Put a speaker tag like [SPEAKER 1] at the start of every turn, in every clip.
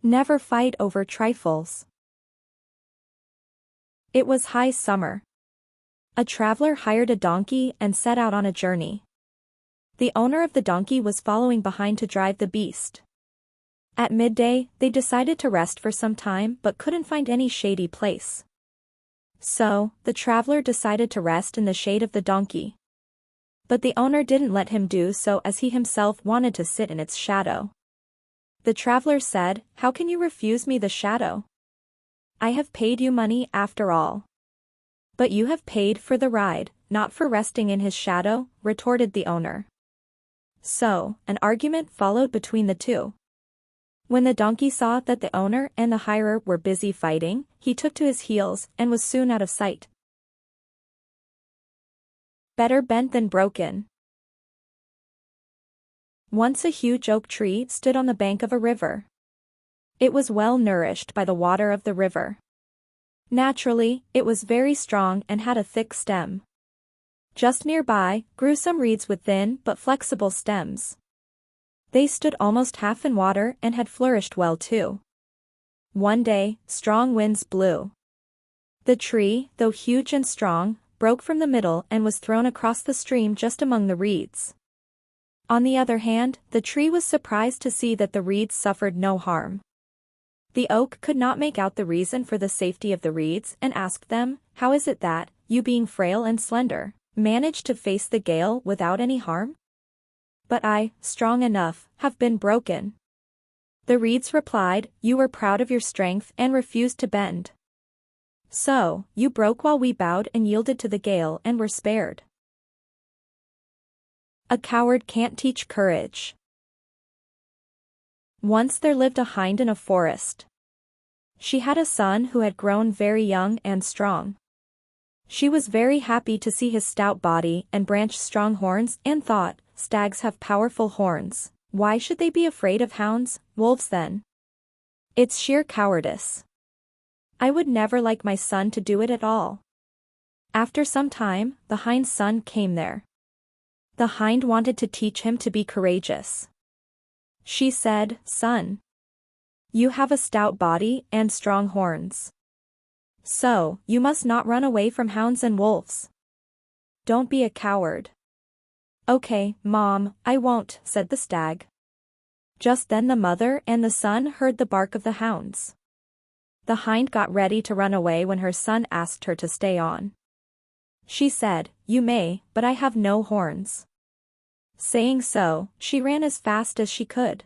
[SPEAKER 1] Never fight over trifles. It was high summer. A traveler hired a donkey and set out on a journey. The owner of the donkey was following behind to drive the beast. At midday, they decided to rest for some time but couldn't find any shady place. So, the traveler decided to rest in the shade of the donkey. But the owner didn't let him do so as he himself wanted to sit in its shadow. The traveler said, "How can you refuse me the shadow? I have paid you money after all." "But you have paid for the ride, not for resting in his shadow," retorted the owner. So, an argument followed between the two. When the donkey saw that the owner and the hirer were busy fighting, he took to his heels and was soon out of sight. Better bent than broken. Once a huge oak tree stood on the bank of a river. It was well nourished by the water of the river. Naturally, it was very strong and had a thick stem. Just nearby grew some reeds with thin but flexible stems. They stood almost half in water and had flourished well too. One day, strong winds blew. The tree, though huge and strong, broke from the middle and was thrown across the stream just among the reeds. On the other hand, the tree was surprised to see that the reeds suffered no harm. The oak could not make out the reason for the safety of the reeds and asked them, "How is it that, you being frail and slender, managed to face the gale without any harm? But I, strong enough, have been broken." The reeds replied, "You were proud of your strength and refused to bend. So, you broke while we bowed and yielded to the gale and were spared." A coward can't teach courage. Once there lived a hind in a forest. She had a son who had grown very young and strong. She was very happy to see his stout body and branched strong horns and thought, "Stags have powerful horns. Why should they be afraid of hounds, wolves then? It's sheer cowardice. I would never like my son to do it at all." After some time, the hind's son came there. The hind wanted to teach him to be courageous. She said, "Son, you have a stout body and strong horns. So, you must not run away from hounds and wolves. Don't be a coward." "Okay, Mom, I won't," said the stag. Just then the mother and the son heard the bark of the hounds. The hind got ready to run away when her son asked her to stay on. She said, "You may, but I have no horns." Saying so, she ran as fast as she could.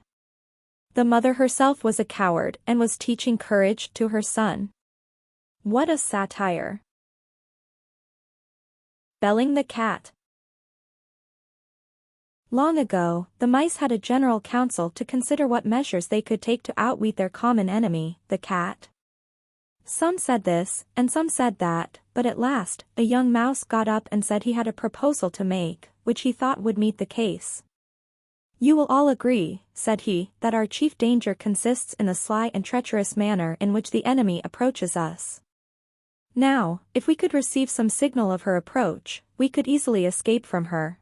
[SPEAKER 1] The mother herself was a coward and was teaching courage to her son. What a satire. Belling the cat. Long ago, the mice had a general council to consider what measures they could take to outwit their common enemy, the cat. Some said this, and some said that, but at last, a young mouse got up and said he had a proposal to make, which he thought would meet the case. "You will all agree," said he, "that our chief danger consists in the sly and treacherous manner in which the enemy approaches us. Now, if we could receive some signal of her approach, we could easily escape from her.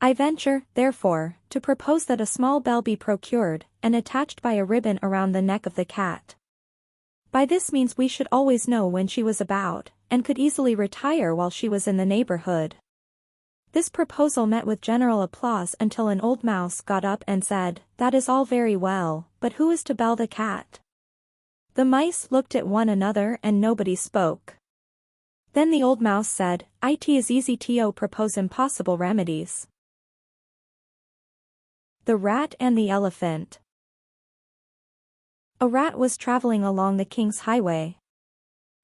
[SPEAKER 1] I venture, therefore, to propose that a small bell be procured, and attached by a ribbon around the neck of the cat. By this means we should always know when she was about, and could easily retire while she was in the neighborhood." This proposal met with general applause until an old mouse got up and said, "That is all very well, but who is to bell the cat?" The mice looked at one another and nobody spoke. Then the old mouse said, "It is easy to propose impossible remedies." The rat and the elephant. A rat was traveling along the king's highway.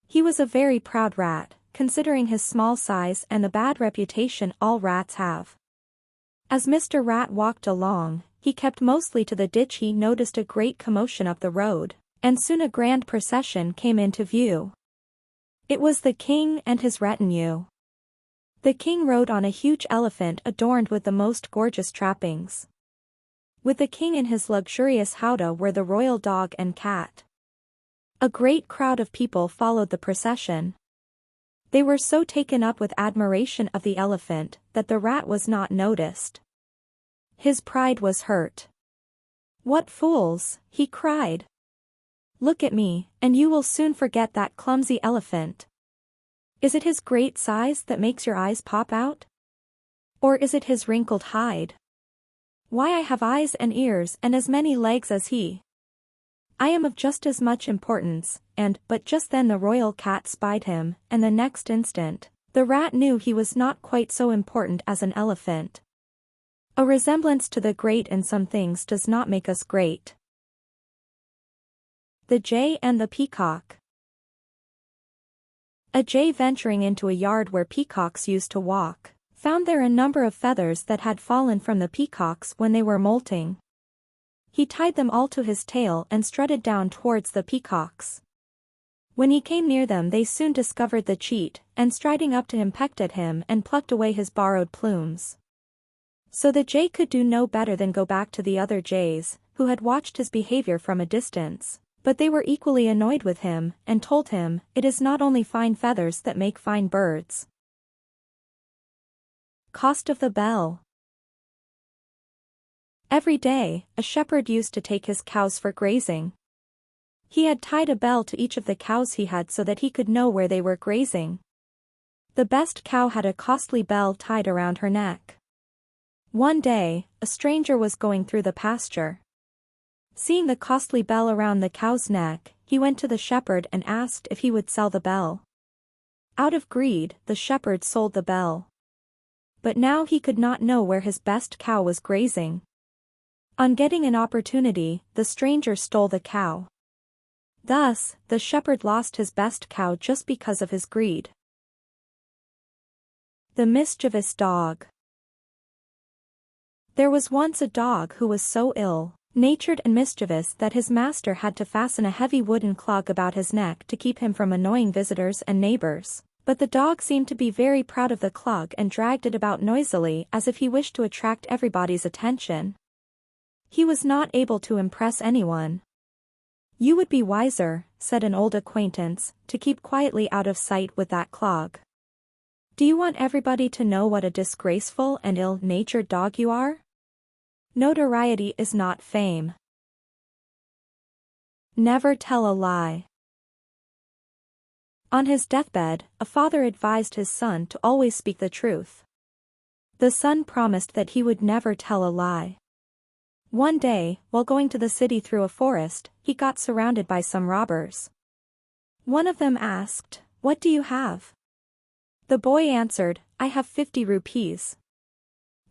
[SPEAKER 1] He was a very proud rat, considering his small size and the bad reputation all rats have. As Mr. Rat walked along, he kept mostly to the ditch. He noticed a great commotion up the road, and soon a grand procession came into view. It was the king and his retinue. The king rode on a huge elephant adorned with the most gorgeous trappings. With the king in his luxurious howdah were the royal dog and cat. A great crowd of people followed the procession. They were so taken up with admiration of the elephant that the rat was not noticed. His pride was hurt. "What fools," he cried. Look at me, and you will soon forget that clumsy elephant. Is it his great size that makes your eyes pop out? Or is it his wrinkled hide? Why, I have eyes and ears and as many legs as he. I am of just as much importance, but just then the royal cat spied him, and the next instant, the rat knew he was not quite so important as an elephant. A resemblance to the great in some things does not make us great. The Jay and the Peacock. A jay venturing into a yard where peacocks used to walk, found there a number of feathers that had fallen from the peacocks when they were molting. He tied them all to his tail and strutted down towards the peacocks. When he came near them they soon discovered the cheat, and striding up to him pecked at him and plucked away his borrowed plumes. So the jay could do no better than go back to the other jays, who had watched his behavior from a distance, but they were equally annoyed with him, and told him, "It is not only fine feathers that make fine birds." Cost of the bell. Every day, a shepherd used to take his cows for grazing. He had tied a bell to each of the cows he had so that he could know where they were grazing. The best cow had a costly bell tied around her neck. One day, a stranger was going through the pasture. Seeing the costly bell around the cow's neck, he went to the shepherd and asked if he would sell the bell. Out of greed, the shepherd sold the bell. But now he could not know where his best cow was grazing. On getting an opportunity, the stranger stole the cow. Thus, the shepherd lost his best cow just because of his greed. The mischievous dog. There was once a dog who was so ill-natured and mischievous that his master had to fasten a heavy wooden clog about his neck to keep him from annoying visitors and neighbors. But the dog seemed to be very proud of the clog and dragged it about noisily as if he wished to attract everybody's attention. He was not able to impress anyone. "You would be wiser," said an old acquaintance, "to keep quietly out of sight with that clog. Do you want everybody to know what a disgraceful and ill-natured dog you are? Notoriety is not fame." Never tell a lie. On his deathbed, a father advised his son to always speak the truth. The son promised that he would never tell a lie. One day, while going to the city through a forest, he got surrounded by some robbers. One of them asked, "What do you have?" The boy answered, "I have 50 rupees.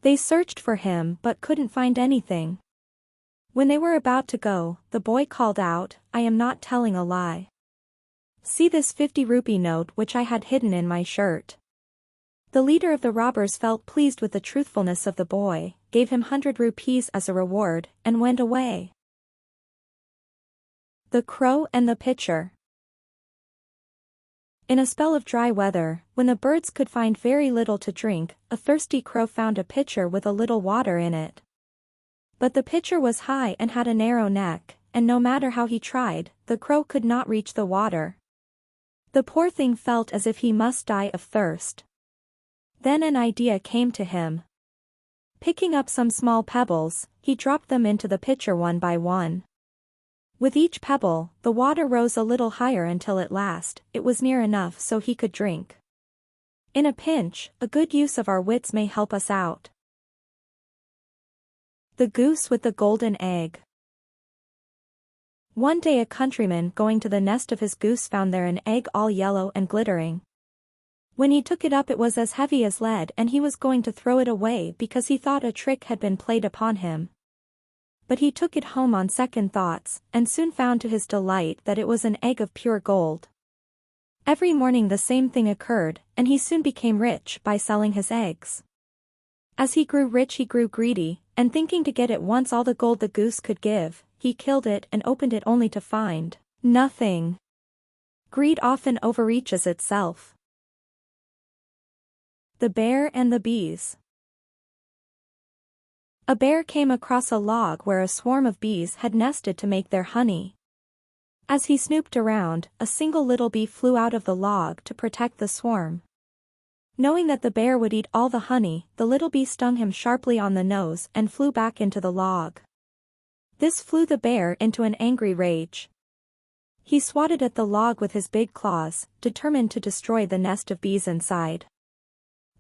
[SPEAKER 1] They searched for him but couldn't find anything. When they were about to go, the boy called out, "I am not telling a lie. See this 50-rupee note which I had hidden in my shirt." The leader of the robbers felt pleased with the truthfulness of the boy, gave him 100 rupees as a reward, and went away. The Crow and the Pitcher. In a spell of dry weather, when the birds could find very little to drink, a thirsty crow found a pitcher with a little water in it. But the pitcher was high and had a narrow neck, and no matter how he tried, the crow could not reach the water. The poor thing felt as if he must die of thirst. Then an idea came to him. Picking up some small pebbles, he dropped them into the pitcher one by one. With each pebble, the water rose a little higher until at last, it was near enough so he could drink. In a pinch, a good use of our wits may help us out. The Goose with the Golden Egg. One day a countryman going to the nest of his goose found there an egg all yellow and glittering. When he took it up it was as heavy as lead and he was going to throw it away because he thought a trick had been played upon him. But he took it home on second thoughts, and soon found to his delight that it was an egg of pure gold. Every morning the same thing occurred, and he soon became rich by selling his eggs. As he grew rich he grew greedy, and thinking to get at once all the gold the goose could give, he killed it and opened it only to find nothing. Greed often overreaches itself. The Bear and the Bees. A bear came across a log where a swarm of bees had nested to make their honey. As he snooped around, a single little bee flew out of the log to protect the swarm. Knowing that the bear would eat all the honey, the little bee stung him sharply on the nose and flew back into the log. This flew the bear into an angry rage. He swatted at the log with his big claws, determined to destroy the nest of bees inside.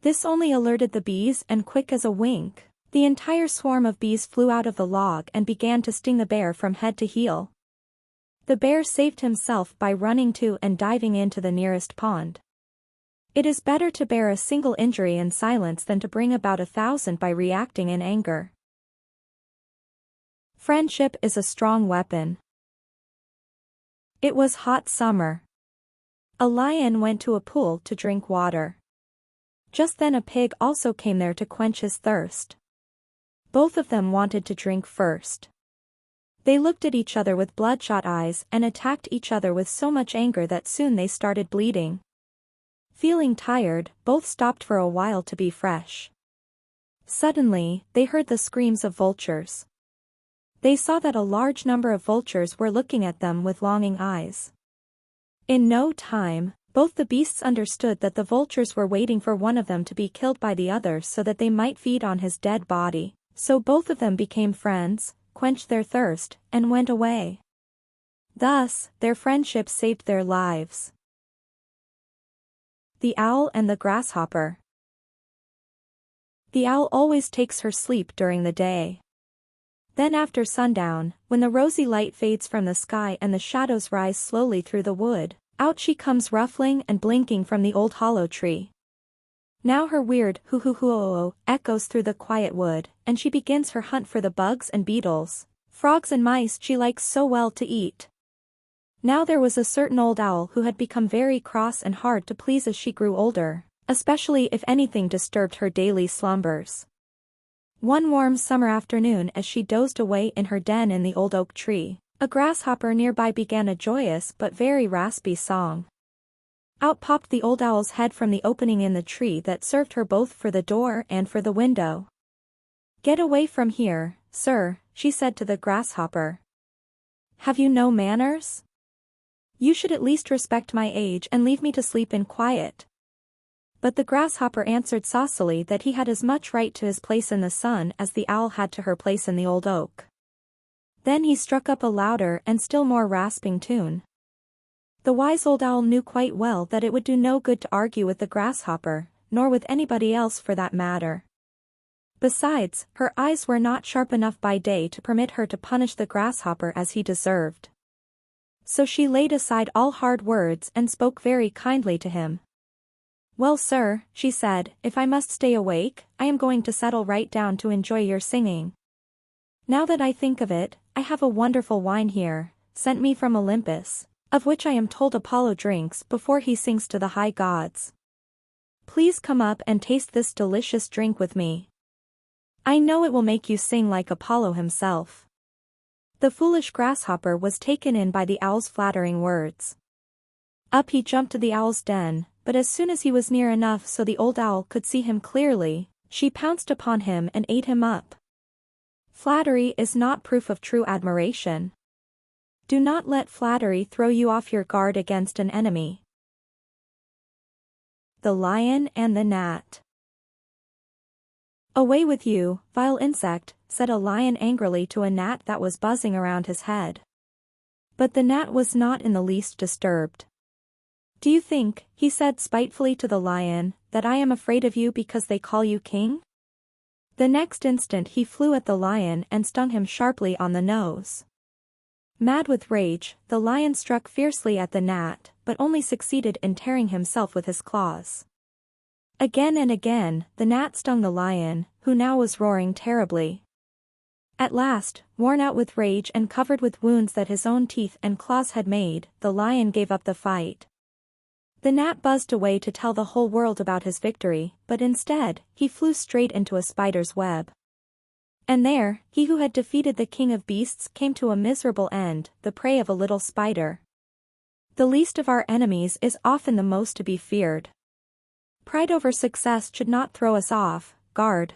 [SPEAKER 1] This only alerted the bees, and quick as a wink, the entire swarm of bees flew out of the log and began to sting the bear from head to heel. The bear saved himself by running to and diving into the nearest pond. It is better to bear a single injury in silence than to bring about 1,000 by reacting in anger. Friendship is a strong weapon. It was hot summer. A lion went to a pool to drink water. Just then a pig also came there to quench his thirst. Both of them wanted to drink first. They looked at each other with bloodshot eyes and attacked each other with so much anger that soon they started bleeding. Feeling tired, both stopped for a while to be fresh. Suddenly, they heard the screams of vultures. They saw that a large number of vultures were looking at them with longing eyes. In no time, both the beasts understood that the vultures were waiting for one of them to be killed by the other so that they might feed on his dead body, so both of them became friends, quenched their thirst, and went away. Thus, their friendship saved their lives. The Owl and the Grasshopper. The owl always takes her sleep during the day. Then after sundown, when the rosy light fades from the sky and the shadows rise slowly through the wood, out she comes ruffling and blinking from the old hollow tree. Now her weird hoo-hoo-hoo-oh echoes through the quiet wood, and she begins her hunt for the bugs and beetles, frogs and mice she likes so well to eat. Now there was a certain old owl who had become very cross and hard to please as she grew older, especially if anything disturbed her daily slumbers. One warm summer afternoon as she dozed away in her den in the old oak tree, a grasshopper nearby began a joyous but very raspy song. Out popped the old owl's head from the opening in the tree that served her both for the door and for the window. "Get away from here, sir," she said to the grasshopper. "Have you no manners? You should at least respect my age and leave me to sleep in quiet." But the grasshopper answered saucily that he had as much right to his place in the sun as the owl had to her place in the old oak. Then he struck up a louder and still more rasping tune. The wise old owl knew quite well that it would do no good to argue with the grasshopper, nor with anybody else for that matter. Besides, her eyes were not sharp enough by day to permit her to punish the grasshopper as he deserved. So she laid aside all hard words and spoke very kindly to him. "Well, sir," she said, "if I must stay awake, I am going to settle right down to enjoy your singing. Now that I think of it, I have a wonderful wine here, sent me from Olympus, of which I am told Apollo drinks before he sings to the high gods. Please come up and taste this delicious drink with me. I know it will make you sing like Apollo himself." The foolish grasshopper was taken in by the owl's flattering words. Up he jumped to the owl's den, but as soon as he was near enough so the old owl could see him clearly, she pounced upon him and ate him up. Flattery is not proof of true admiration. Do not let flattery throw you off your guard against an enemy. The Lion and the Gnat. "Away with you, vile insect," said a lion angrily to a gnat that was buzzing around his head. But the gnat was not in the least disturbed. "Do you think," he said spitefully to the lion, "that I am afraid of you because they call you king?" The next instant he flew at the lion and stung him sharply on the nose. Mad with rage, the lion struck fiercely at the gnat, but only succeeded in tearing himself with his claws. Again and again, the gnat stung the lion, who now was roaring terribly. At last, worn out with rage and covered with wounds that his own teeth and claws had made, the lion gave up the fight. The gnat buzzed away to tell the whole world about his victory, but instead, he flew straight into a spider's web. And there, he who had defeated the king of beasts came to a miserable end, the prey of a little spider. The least of our enemies is often the most to be feared. Pride over success should not throw us off guard.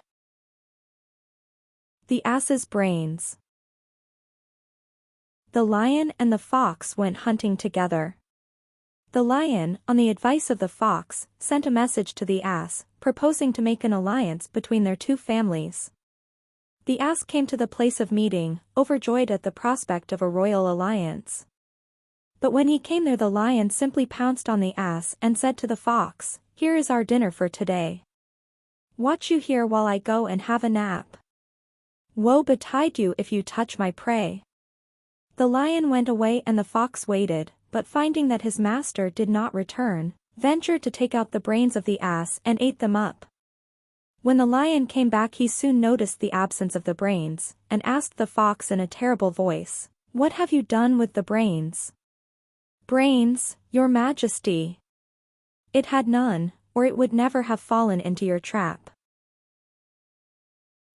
[SPEAKER 1] The Ass's Brains. The lion and the fox went hunting together. The lion, on the advice of the fox, sent a message to the ass, proposing to make an alliance between their two families. The ass came to the place of meeting, overjoyed at the prospect of a royal alliance. But when he came there, the lion simply pounced on the ass and said to the fox, "Here is our dinner for today. Watch you here while I go and have a nap. Woe betide you if you touch my prey." The lion went away and the fox waited, but finding that his master did not return, ventured to take out the brains of the ass and ate them up. When the lion came back, he soon noticed the absence of the brains, and asked the fox in a terrible voice, "What have you done with the brains?" "Brains, your majesty." "It had none, or it would never have fallen into your trap."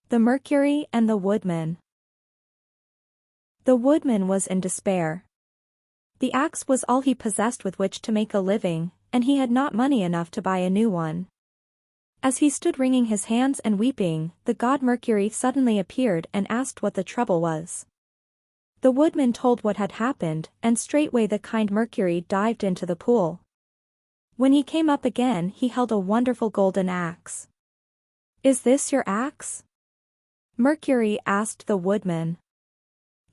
[SPEAKER 1] The Mercury and the Woodman. The woodman was in despair. The axe was all he possessed with which to make a living, and he had not money enough to buy a new one. As he stood wringing his hands and weeping, the god Mercury suddenly appeared and asked what the trouble was. The woodman told what had happened, and straightway the kind Mercury dived into the pool. When he came up again, he held a wonderful golden axe. "Is this your axe?" Mercury asked the woodman.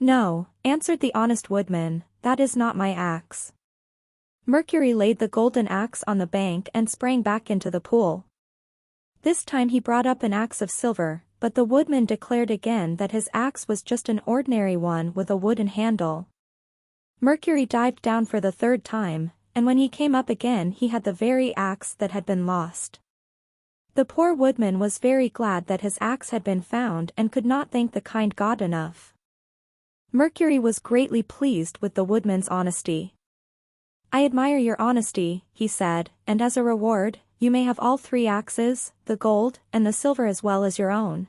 [SPEAKER 1] "No," answered the honest woodman, "that is not my axe." Mercury laid the golden axe on the bank and sprang back into the pool. This time he brought up an axe of silver, but the woodman declared again that his axe was just an ordinary one with a wooden handle. Mercury dived down for the third time, and when he came up again he had the very axe that had been lost. The poor woodman was very glad that his axe had been found and could not thank the kind god enough. Mercury was greatly pleased with the woodman's honesty. "I admire your honesty," he said, "and as a reward, you may have all 3 axes, the gold, and the silver as well as your own."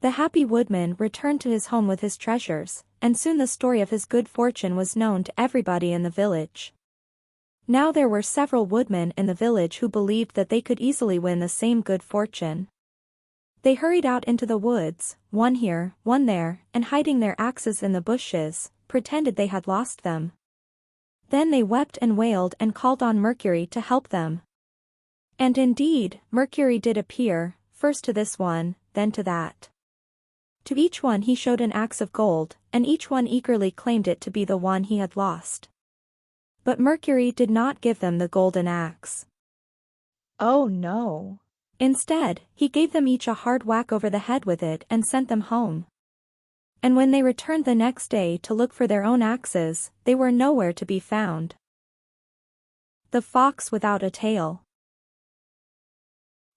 [SPEAKER 1] The happy woodman returned to his home with his treasures, and soon the story of his good fortune was known to everybody in the village. Now there were several woodmen in the village who believed that they could easily win the same good fortune. They hurried out into the woods, one here, one there, and hiding their axes in the bushes, pretended they had lost them. Then they wept and wailed and called on Mercury to help them. And indeed, Mercury did appear, first to this one, then to that. To each one he showed an axe of gold, and each one eagerly claimed it to be the one he had lost. But Mercury did not give them the golden axe. Oh no! Instead, he gave them each a hard whack over the head with it and sent them home. And when they returned the next day to look for their own axes, they were nowhere to be found. The Fox Without a Tail.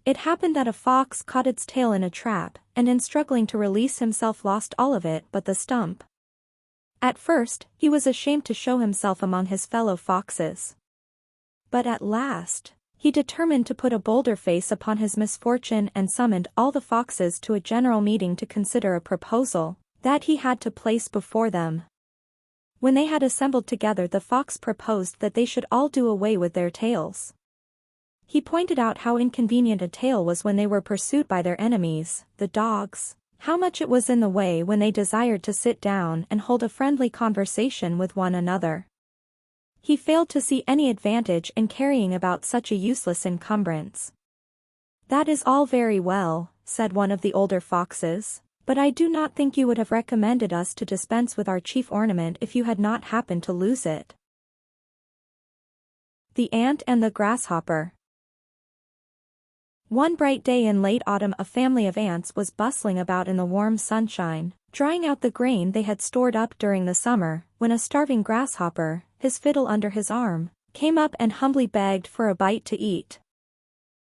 [SPEAKER 1] It happened that a fox caught its tail in a trap, and in struggling to release himself lost all of it but the stump. At first, he was ashamed to show himself among his fellow foxes. But at last, he determined to put a bolder face upon his misfortune and summoned all the foxes to a general meeting to consider a proposal that he had to place before them. When they had assembled together, the fox proposed that they should all do away with their tails. He pointed out how inconvenient a tail was when they were pursued by their enemies, the dogs, how much it was in the way when they desired to sit down and hold a friendly conversation with one another. He failed to see any advantage in carrying about such a useless encumbrance. "That is all very well," said one of the older foxes, "but I do not think you would have recommended us to dispense with our chief ornament if you had not happened to lose it." The Ant and the Grasshopper. One bright day in late autumn, a family of ants was bustling about in the warm sunshine, drying out the grain they had stored up during the summer, when a starving grasshopper, his fiddle under his arm, came up and humbly begged for a bite to eat.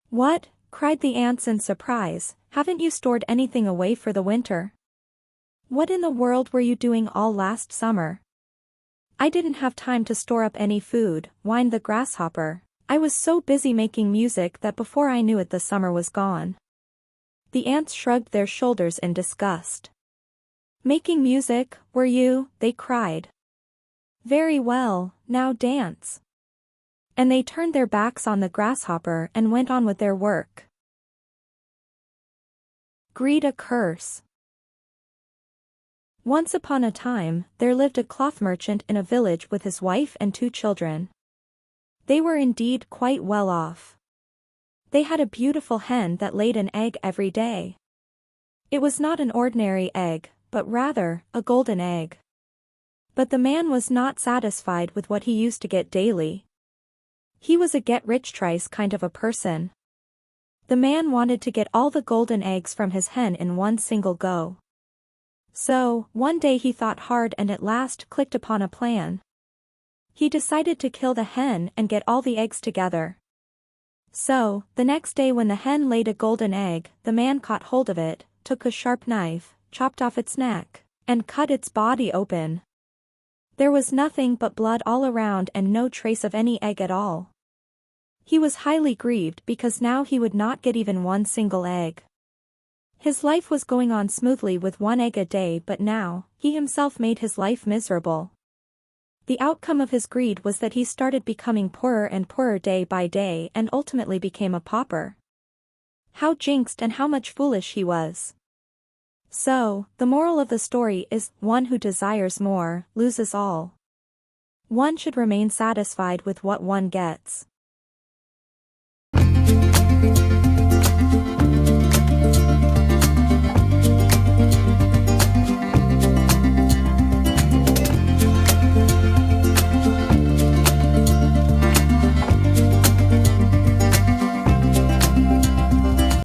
[SPEAKER 1] "What?" cried the ants in surprise, "haven't you stored anything away for the winter? What in the world were you doing all last summer?" "I didn't have time to store up any food," whined the grasshopper. "I was so busy making music that before I knew it the summer was gone." The ants shrugged their shoulders in disgust. "Making music, were you?" they cried. "Very well, now dance." And they turned their backs on the grasshopper and went on with their work. Greed a Curse. Once upon a time, there lived a cloth merchant in a village with his wife and 2 children. They were indeed quite well off. They had a beautiful hen that laid an egg every day. It was not an ordinary egg, but rather, a golden egg. But the man was not satisfied with what he used to get daily. He was a get-rich-twice kind of a person. The man wanted to get all the golden eggs from his hen in one single go. So, one day he thought hard and at last clicked upon a plan. He decided to kill the hen and get all the eggs together. So, the next day when the hen laid a golden egg, the man caught hold of it, took a sharp knife, chopped off its neck, and cut its body open. There was nothing but blood all around and no trace of any egg at all. He was highly grieved because now he would not get even one single egg. His life was going on smoothly with one egg a day, but now, he himself made his life miserable. The outcome of his greed was that he started becoming poorer and poorer day by day and ultimately became a pauper. How jinxed and how much foolish he was. So, the moral of the story is, one who desires more, loses all. One should remain satisfied with what one gets.